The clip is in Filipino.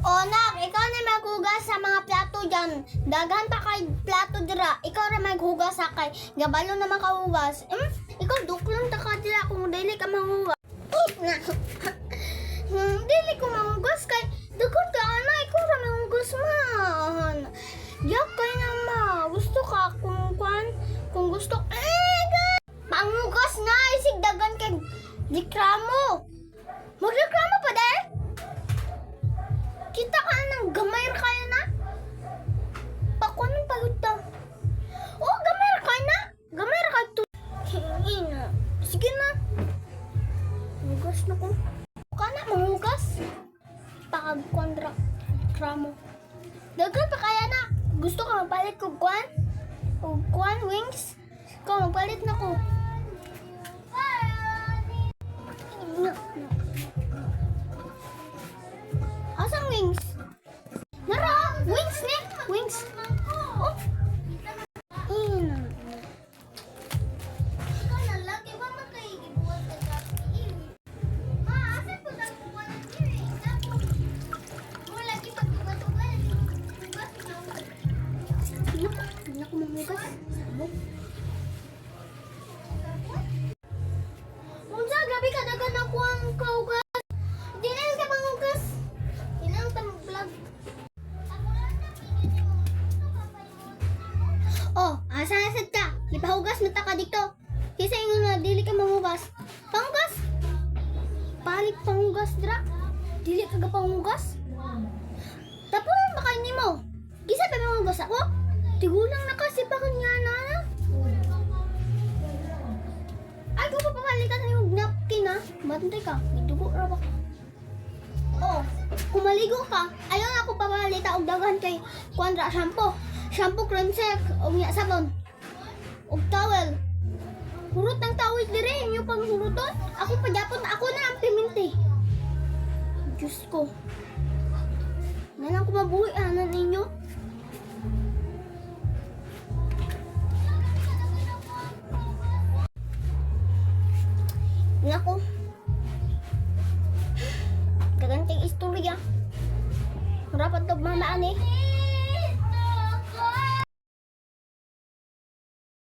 O nak, ikaw na maghugas sa mga plato dyan. Daghan pa kay plato dira. Ikaw na maghugas sa kay. Gabalo naman ka hugas. Ikaw duklong ta ka dira kung dili ka manghugas. Dili ko manghugas kay daghan ka ana. Ikaw na manghugas man. Yak kay na ma. Gusto ka kung gusto. Manghugas na. Isig daghan kay dikramo. Magreklamo pa dahil? Kita ka ng gamay ra kaya na? Pakunin pa yun ta. Oh, gamay ra kaya na? Gamay ra kaya to. Ina. Sige na. Hugas na ko. Ka na, mahugas. Pakagkondra. Kramo. Dagan pa kaya na. Gusto ka magpalit ko kwan? O kwan, wings? Ikaw, magpalit na ko. Asang wings? Nara! Wings ni! Wings! Oh! Ikaw na lagi ba magkaigibuan ka kapi? Ma, asan po nagbuwan ng diri? Mo lagi pagbugat-ugat. Hindi na ko mamugas. Sabog. Unsa, grabe ka dagan ako ang kaugas. Di na yung ka mangugas. Di na yung vlog. Oh, asa na sad ka? Ipahugas mo ta ka dito. Kisa yung na dili ka mangugas. Pangugas? Palit pangugas dra. Dili ka pangugas? Tapos ba kayo nimo? Kisa pa mangugas ako? Tigulang na kasi pa kanya na. Ay, kung papapalitan yung napkin ha. Matantay ka, may dugo ra ba? Oo, kung maligo ka, ayaw na ako papalita og daghan kay kuandra shampoo. Shampoo, cream silk, og niya sabon. Og towel. Hurot ng tawid dire, yung panghuruton. Ako pagyapon, ako na ang piminti. Diyos ko. Nalang ko mabuhi anan ninyo. Nako. Gaganting istorya. Rapat og mamaan eh.